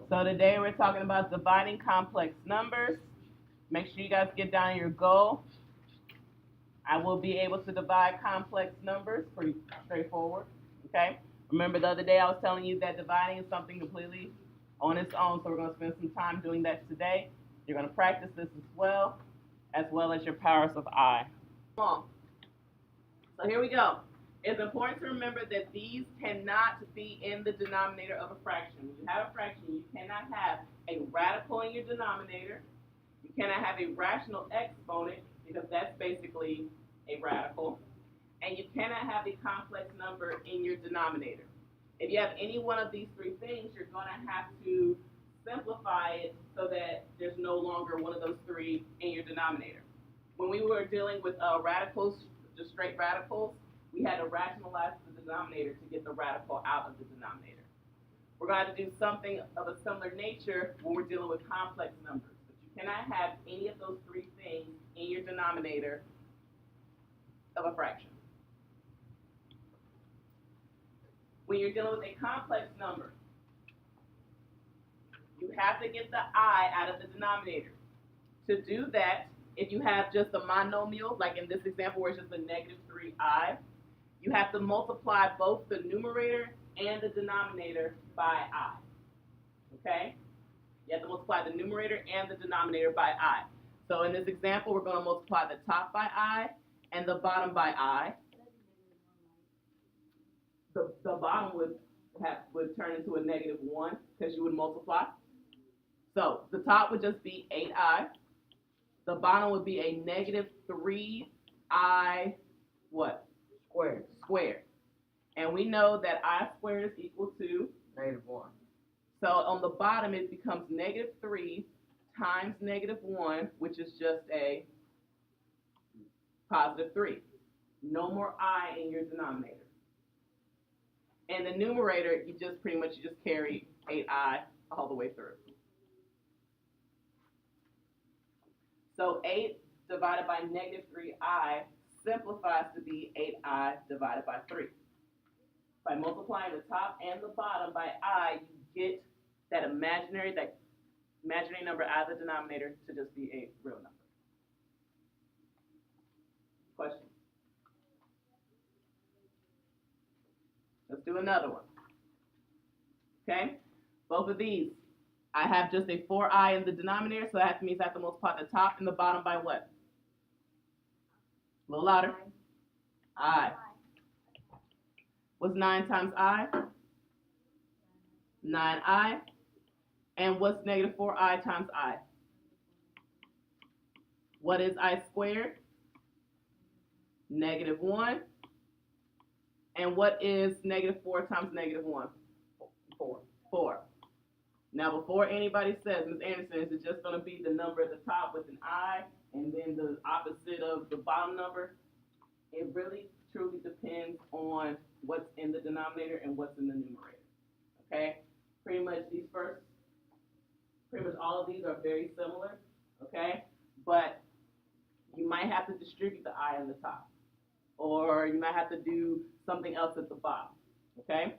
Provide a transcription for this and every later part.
So today we're talking about dividing complex numbers. Make sure you guys get down your goal. I will be able to divide complex numbers, pretty straightforward, okay? Remember the other day I was telling you that dividing is something completely on its own, so we're going to spend some time doing that today. You're going to practice this as well as your powers of I. Come on. So here we go. It's important to remember that these cannot be in the denominator of a fraction. When you have a fraction, you cannot have a radical in your denominator. You cannot have a rational exponent because that's basically a radical. And you cannot have a complex number in your denominator. If you have any one of these three things, you're going to have to simplify it so that there's no longer one of those three in your denominator. When we were dealing with radicals, just straight radicals, we had to rationalize the denominator to get the radical out of the denominator. We're going to do something of a similar nature when we're dealing with complex numbers. But you cannot have any of those three things in your denominator of a fraction. When you're dealing with a complex number, you have to get the I out of the denominator. To do that, if you have just a monomial, like in this example where it's just a negative 3i, you have to multiply both the numerator and the denominator by I. Okay? You have to multiply the numerator and the denominator by I. So in this example, we're going to multiply the top by I and the bottom by I. The bottom would turn into a negative 1 because you would multiply. So the top would just be 8i. The bottom would be a negative 3i what? Squared. And we know that I squared is equal to Negative 1. So on the bottom it becomes negative 3 times negative 1, which is just a positive 3. No more I in your denominator. And the numerator, you just carry 8i all the way through. So 8 divided by negative 3i simplifies to be 8i divided by 3. By multiplying the top and the bottom by I, you get that imaginary number out of the denominator to just be a real number. Question? Let's do another one. Okay? Both of these, I have just a 4i in the denominator, so that means I have to multiply the top and the bottom by what? A little louder. I. What's 9 times I? 9i. And what's negative 4i times I? What is I squared? Negative 1. And what is negative 4 times negative 1? 4. Now, before anybody says, Ms. Anderson, is it just going to be the number at the top with an I and then the opposite of the bottom number? It really, truly depends on what's in the denominator and what's in the numerator. Okay? Pretty much all of these are very similar. Okay? But you might have to distribute the I on the top. Or you might have to do something else at the bottom. Okay?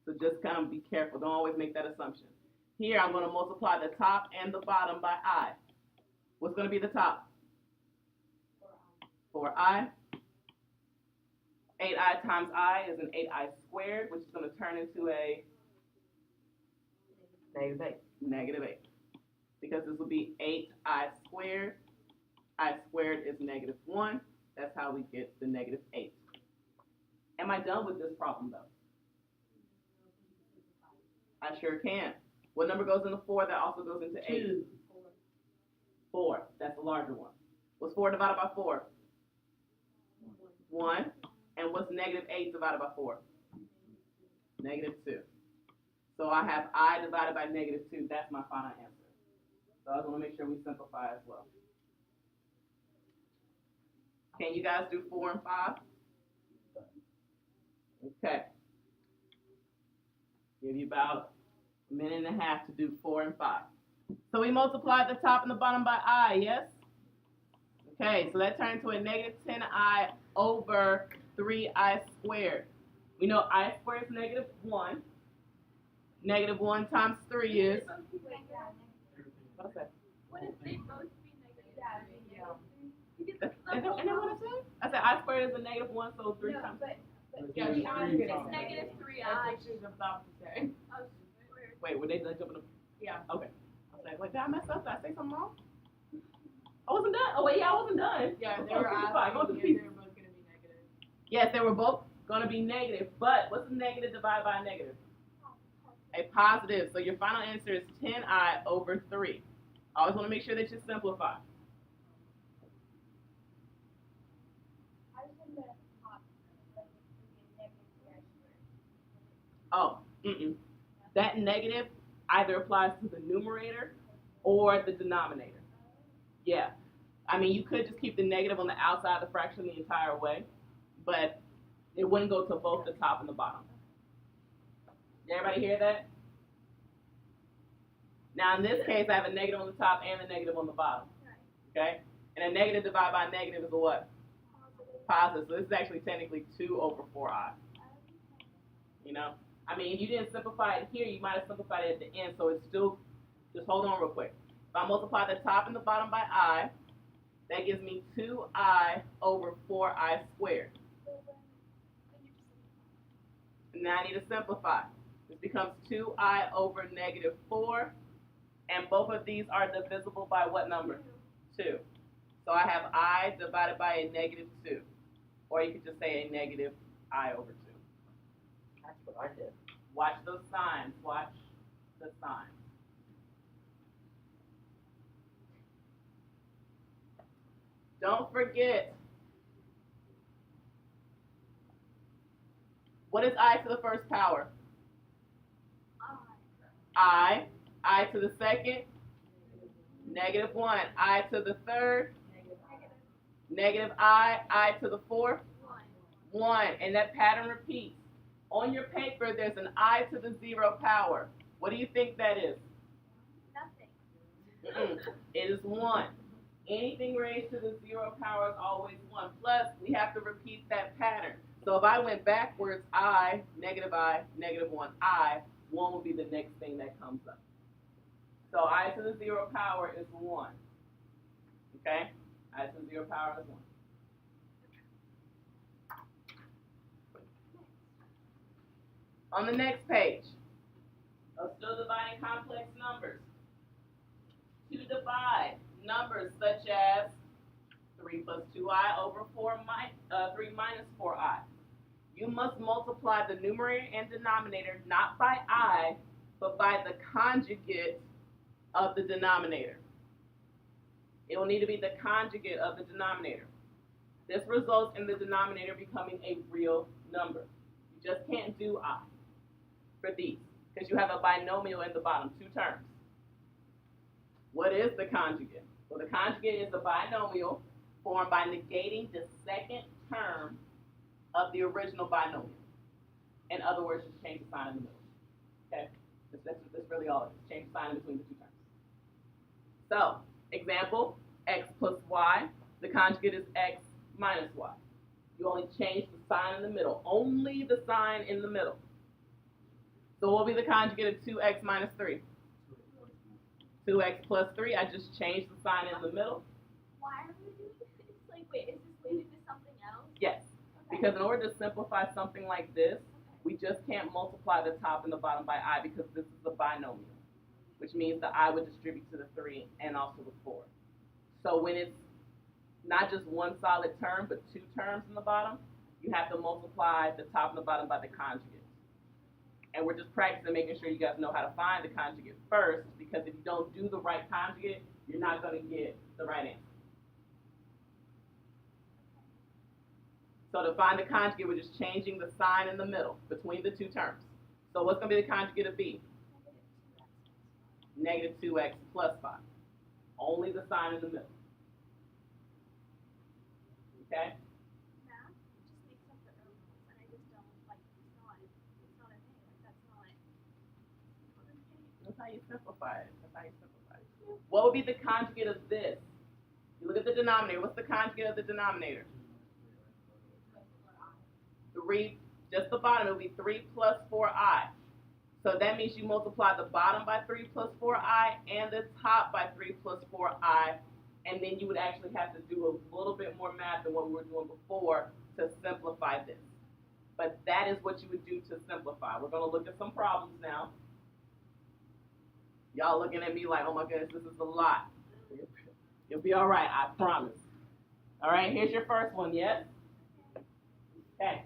So just kind of be careful. Don't always make that assumption. Here, I'm going to multiply the top and the bottom by I. What's going to be the top? 4i. 8i times I is an 8i squared, which is going to turn into a negative 8. Because this will be 8i squared. I squared is negative 1. That's how we get the negative 8. Am I done with this problem, though? I sure can. What number goes into 4 that also goes into 8? 2. 4. That's the larger one. What's 4 divided by 4? 1. And what's negative 8 divided by 4? Negative 2. So I have I divided by negative 2. That's my final answer. So I just want to make sure we simplify as well. Can you guys do 4 and 5? Okay. Give you about a minute and a half to do 4 and 5. So we multiplied the top and the bottom by I, yes? Okay, so that turned to a negative 10i over 3i squared. We know I squared is negative 1. Negative 1 times 3 is, what's that? What if they both be negative? And then what I said? I said I squared is a negative 1, so 3 times. Yeah, It's negative 3i. That's what she was about to say. Wait, were they like jumping up? Yeah. Okay. I was like, wait, did I mess up? Did I say something wrong? I wasn't done. Oh, wait, yeah, I wasn't done. Yeah, Let's they go were to asking, 55. Go to yeah, pieces. they were both gonna be negative. Yes, they were both going to be negative, but what's a negative divided by a negative? A positive. So your final answer is 10i over 3. Always want to make sure that you simplify. Oh, that negative either applies to the numerator or the denominator. Yeah. I mean, you could just keep the negative on the outside of the fraction the entire way, but it wouldn't go to both the top and the bottom. Did everybody hear that? Now, in this case, I have a negative on the top and a negative on the bottom. Okay? And a negative divided by a negative is a what? Positive. So this is actually technically 2 over 4i. You know? I mean, if you didn't simplify it here, you might have simplified it at the end, so it's still, just hold on real quick. If I multiply the top and the bottom by I, that gives me 2i over 4i squared. And now I need to simplify. This becomes 2i over negative 4, and both of these are divisible by what number? 2. So I have I divided by a negative 2. Or you could just say a negative I over 2. That's what I did. Watch those signs. Watch the signs. Don't forget, what is I to the first power? I to the second, negative 1. I to the third, negative I to the fourth, 1. And that pattern repeats. On your paper, there's an I to the 0 power. What do you think that is? Nothing. It is 1. Anything raised to the 0 power is always 1. Plus, we have to repeat that pattern. So if I went backwards, I, negative 1, I, 1 will be the next thing that comes up. So I to the 0 power is 1. Okay? I to the 0 power is 1. On the next page, I'm still dividing complex numbers. To divide numbers such as 3 plus 2i over 3 minus 4i. You must multiply the numerator and denominator not by I, but by the conjugate of the denominator. It will need to be the conjugate of the denominator. This results in the denominator becoming a real number. You just can't do I for these, because you have a binomial in the bottom, 2 terms. What is the conjugate? Well, the conjugate is a binomial formed by negating the second term of the original binomial. In other words, just change the sign in the middle. Okay? That's really all it is. Change the sign in between the 2 terms. So, example, x plus y. The conjugate is x minus y. You only change the sign in the middle. Only the sign in the middle. So what will be the conjugate of 2x minus 3? 2x plus 3. I just changed the sign in the middle. Why are we doing this? It's like, wait, is this leading to something else? Yes. Okay. Because in order to simplify something like this, we just can't multiply the top and the bottom by I because this is a binomial, which means the I would distribute to the 3 and also the 4. So when it's not just one solid term, but 2 terms in the bottom, you have to multiply the top and the bottom by the conjugate. And we're just practicing making sure you guys know how to find the conjugate first, because if you don't do the right conjugate, you're not going to get the right answer. So to find the conjugate, we're just changing the sign in the middle between the 2 terms. So what's going to be the conjugate of b? Negative 2x plus 5. Only the sign in the middle. Okay? Math just makes up the rules, and I just don't, like, it's not a thing, like, that's not okay. That's how you simplify it. That's how you simplify it. What would be the conjugate of this? You look at the denominator. What's the conjugate of the denominator? 3, just the bottom, it would be 3 plus 4i. So that means you multiply the bottom by 3 plus 4i and the top by 3 plus 4i, and then you would actually have to do a little bit more math than what we were doing before to simplify this. But that is what you would do to simplify. We're going to look at some problems now. Y'all looking at me like, oh my goodness, this is a lot. You'll be all right, I promise. All right, here's your first one, yes? Okay.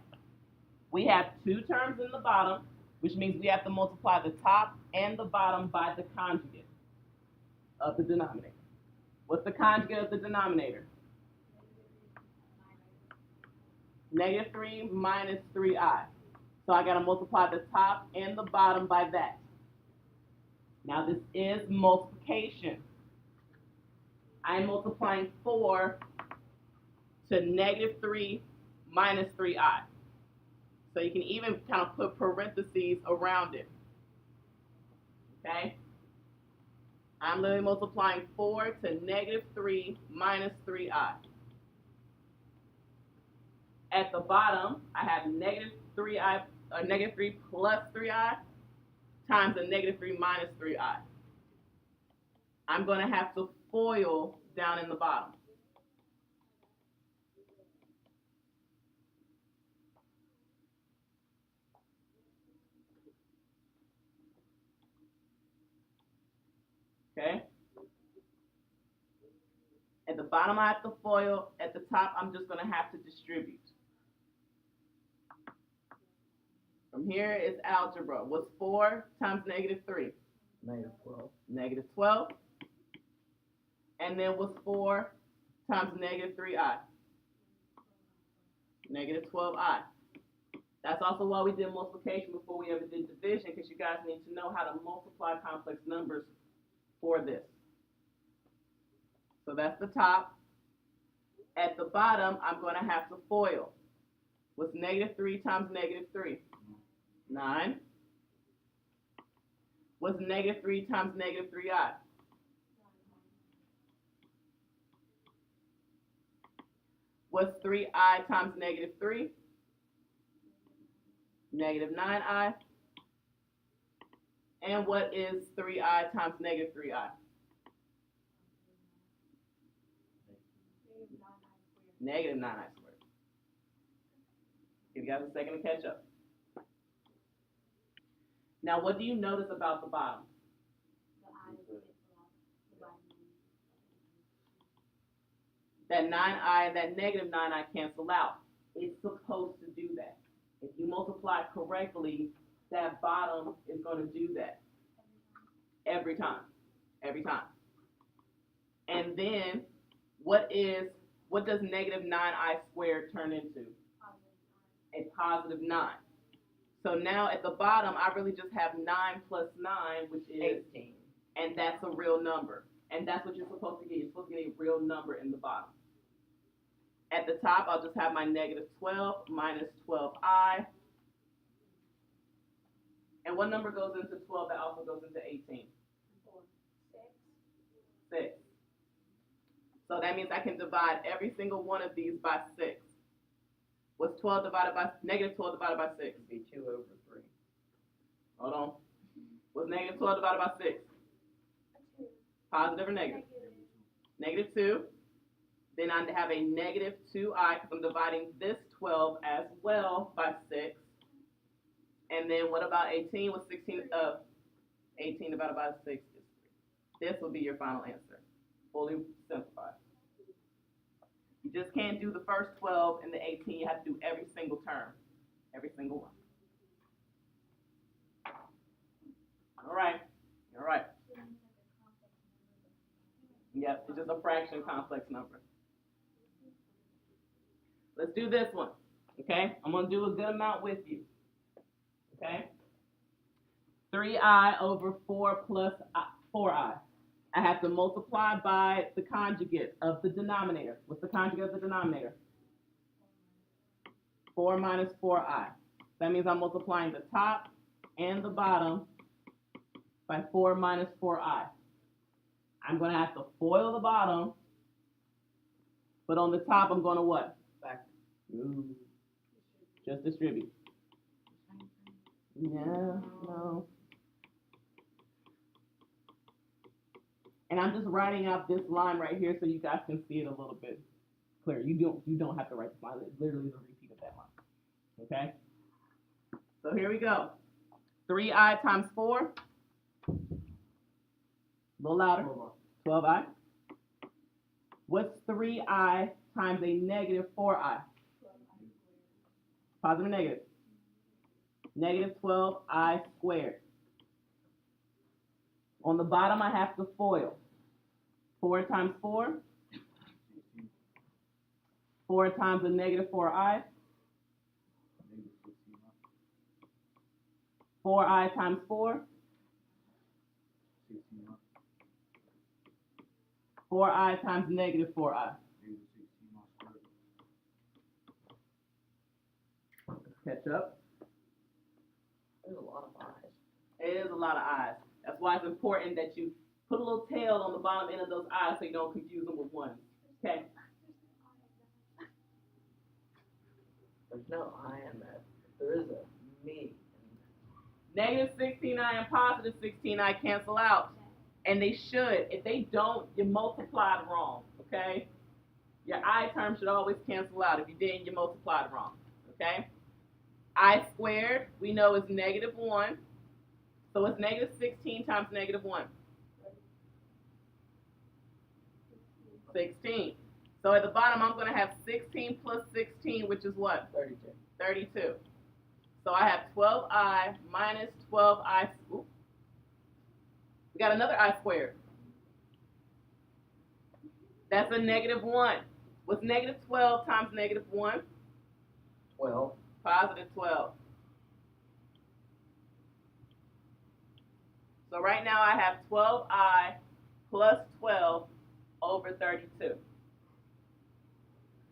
We have two terms in the bottom, which means we have to multiply the top and the bottom by the conjugate of the denominator. What's the conjugate of the denominator? Negative 3 minus 3i. So I got to multiply the top and the bottom by that. Now this is multiplication. I'm multiplying 4 to negative 3 minus 3i. So you can even kind of put parentheses around it. Okay? I'm literally multiplying 4 to negative 3 minus 3i. At the bottom, I have negative 3i, negative 3 plus 3i times a negative 3 minus 3i. I'm going to have to FOIL down in the bottom. Okay? At the bottom, I have to FOIL. At the top, I'm just going to have to distribute. From here is algebra. What's 4 times negative 3? Negative 12. Negative 12. And then what's 4 times negative 3i? Negative 12i. That's also why we did multiplication before we ever did division, because you guys need to know how to multiply complex numbers for this. So that's the top. At the bottom, I'm going to have to FOIL. What's negative 3 times negative 3? 9. What's negative 3 times negative 3i? What's 3i times negative 3? Negative 9i. And what is 3i times negative 3i? Negative 9i squared. Give you guys a second to catch up. Now, what do you notice about the bottom? That 9i, that negative 9i cancel out. It's supposed to do that. If you multiply correctly, that bottom is going to do that. Every time. Every time. And then, what does negative 9i squared turn into? A positive 9. So now at the bottom, I really just have 9 plus 9, which is 18. And that's a real number. And that's what you're supposed to get. You're supposed to get a real number in the bottom. At the top, I'll just have my negative 12 minus 12i. And what number goes into 12 that also goes into 18? 6. So that means I can divide every single one of these by 6. What's 12 divided by, negative 12 divided by 6? It'd be 2 over 3. Hold on. What's negative 12 divided by 6? Positive or negative? Negative 2. Then I have a negative 2i because I'm dividing this 12 as well by 6. And then what about 18? What's 18 divided by 6 is 3. This will be your final answer. Fully simplified. You just can't do the first 12 and the 18. You have to do every single term. Every single one. All right. All right. Yep, it's just a fraction complex number. Let's do this one. Okay? I'm going to do a good amount with you. Okay? 3i over 4 plus 4i. I have to multiply by the conjugate of the denominator. What's the conjugate of the denominator? 4 minus 4i. That means I'm multiplying the top and the bottom by 4 minus 4i. I'm going to have to FOIL the bottom, but on the top I'm going to what? Back. Just distribute. Yeah, no. And I'm just writing out this line right here so you guys can see it a little bit clearer. You don't have to write this line. It literally is a repeat of that line. Okay? So here we go. 3i times 4. A little louder. 12i. What's 3i times a negative 4i? Positive or negative? Negative 12i squared. On the bottom, I have to FOIL. 4 times 4. 4 times a negative 4i. 4i times 4. 4i times negative 4i. Catch up. There's a lot of eyes. It is a lot of i's. That's why it's important that you put a little tail on the bottom end of those i's so you don't confuse them with ones. Okay? There's no I in that. There is a me. Negative 16i and positive 16i cancel out. And they should. If they don't, you multiplied wrong. Okay? Your I term should always cancel out. If you didn't, you multiplied wrong. Okay? I squared, we know is negative 1. So it's negative 16 times negative 1. 16. So at the bottom, I'm going to have 16 plus 16, which is what? 32. 32. So I have 12i minus 12i. Ooh. We got another I squared. That's a negative 1. What's negative 12 times negative 1? 12. Positive 12. So right now I have 12i plus 12 over 32.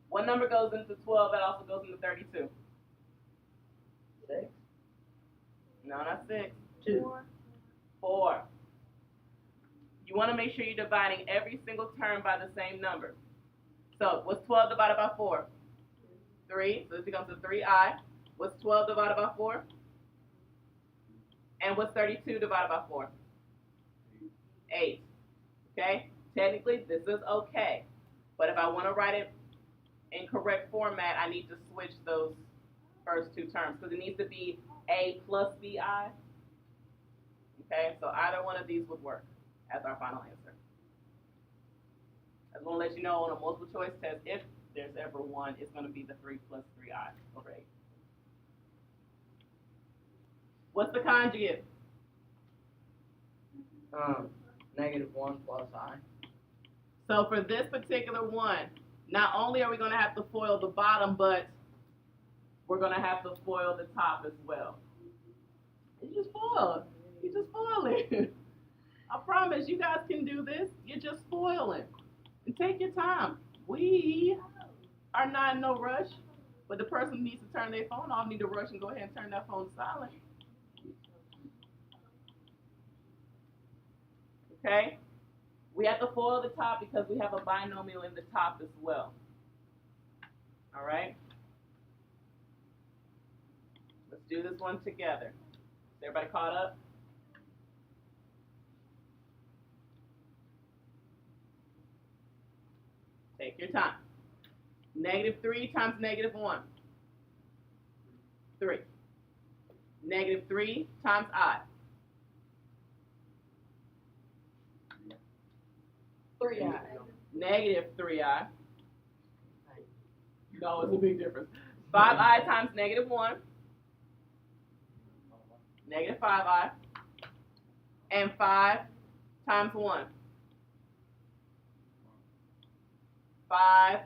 What number goes into 12 that also goes into 32? 6. No, not 6. 2. 4. You want to make sure you're dividing every single term by the same number. So what's 12 divided by 4? 3. So this becomes a 3i. What's 12 divided by 4? And what's 32 divided by 4? 8. Okay? Technically, this is okay. But if I want to write it in correct format, I need to switch those first two terms because it needs to be a plus bi. Okay? So either one of these would work as our final answer. I just want to let you know on a multiple choice test, if there's ever one, it's going to be the 3 plus 3i over 8. What's the conjugate? Negative 1 plus I. So for this particular one, not only are we going to have to FOIL the bottom, but we're going to have to FOIL the top as well. You just FOIL. You just FOIL it. I promise you guys can do this. You're just FOILing. And take your time. We are not in no rush, but the person who needs to turn their phone off need to rush and go ahead and turn that phone silent. Okay? We have to FOIL the top because we have a binomial in the top as well. All right? Let's do this one together. Is everybody caught up? Take your time. Negative 3 times negative 1. 3. Negative 3 times I. 3i. Negative 3i. No, it's a big difference. 5i times negative 1. Negative 5i. And 5 times 1. 5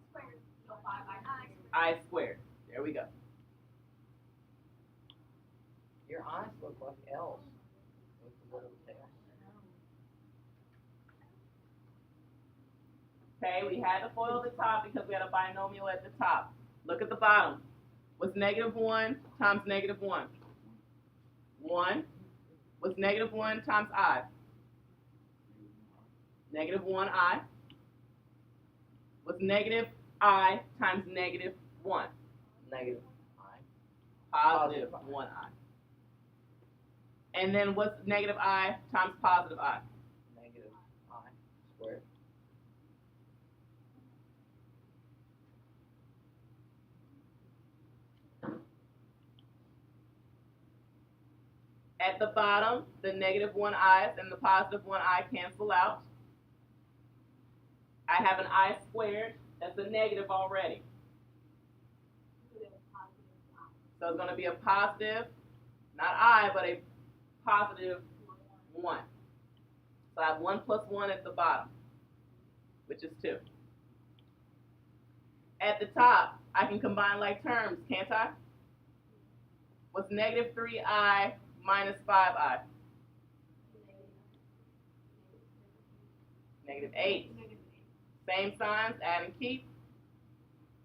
squared. So 5i. I squared. There we go. Your eyes look like L's with the little tail. Okay, we had to FOIL the top because we had a binomial at the top. Look at the bottom. What's negative 1 times negative 1? 1. What's negative 1 times I? Negative 1i. What's negative I times negative 1? Negative I. Positive 1i. And then what's negative I times positive I? At the bottom, the negative 1i's and the positive 1i cancel out. I have an I squared. That's a negative already. So it's going to be a positive, not I, but a positive 1. So I have 1 plus 1 at the bottom, which is 2. At the top, I can combine like terms, can't I? What's negative 3i minus 5i? Negative 8. Same signs, add and keep.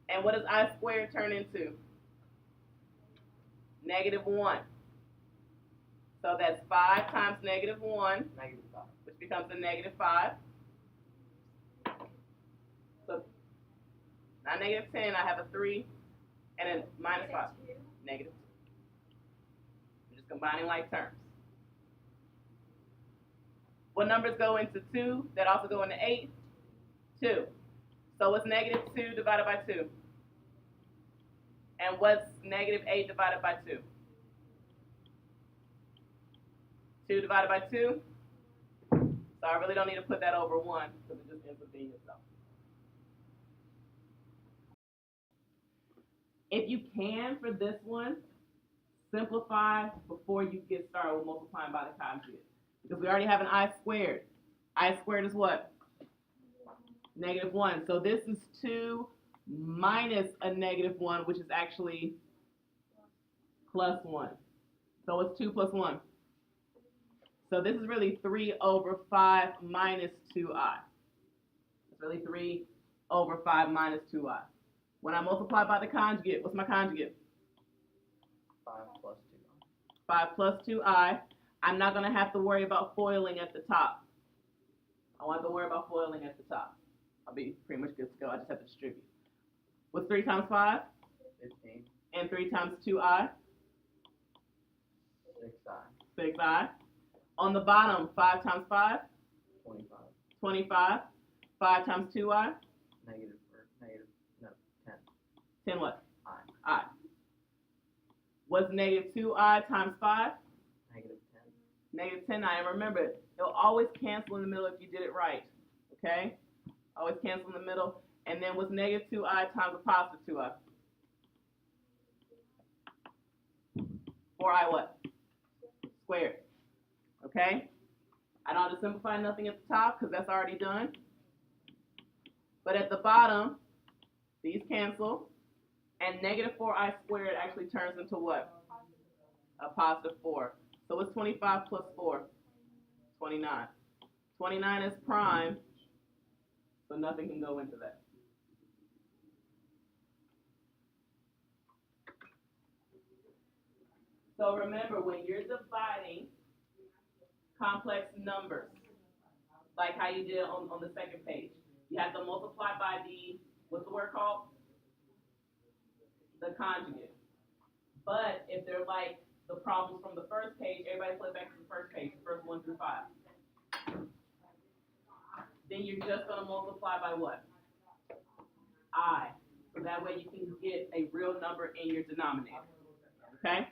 And what does I squared turn into? Negative 1. So that's 5 times negative 1, Negative 5. which becomes a negative 5. So, not negative 10, I have a 3, and a minus 5. Negative 2. I'm just combining like terms. What numbers go into 2 that also go into 8? 2. So what's negative 2 divided by 2? And what's negative 8 divided by 2? 2 divided by 2? So I really don't need to put that over 1 because it just ends up being itself. If you can, for this one, simplify before you get started with multiplying by the conjugate. Because we already have an I squared. I squared is what? Negative 1. So this is 2 minus a negative 1, which is actually plus 1. So it's 2 plus 1. So this is really 3 over 5 minus 2i. It's really 3 over 5 minus 2i. When I multiply by the conjugate, what's my conjugate? 5 plus 2. 5 plus 2i. I'm not going to have to worry about foiling at the top. I won't have to worry about foiling at the top. I'll be pretty much good to go. I just have to distribute. What's 3 times 5? 15. And 3 times 2i? 6i. 6i. On the bottom, 5 times 5? 25. 25. 5 times 2i? Negative, no, 10. 10 what? I. I. What's negative 2i times 5? Negative 10. Negative 10i. And remember, it'll always cancel in the middle if you did it right. Okay? Always cancel in the middle. And then what's negative 2i times a positive 2i? 4i what? Squared. Okay? I don't have to simplify nothing at the top because that's already done. But at the bottom, these cancel. And negative 4i squared actually turns into what? A positive 4. So what's 25 plus 4? 29. 29 is prime, so nothing can go into that. So remember, when you're dividing complex numbers, like how you did on the second page, you have to multiply by the, what's the word called? The conjugate. But if they're like the problems from the first page, everybody flip back to the first page, the first 1 through 5. Then you're just going to multiply by what? I. So that way you can get a real number in your denominator. Okay?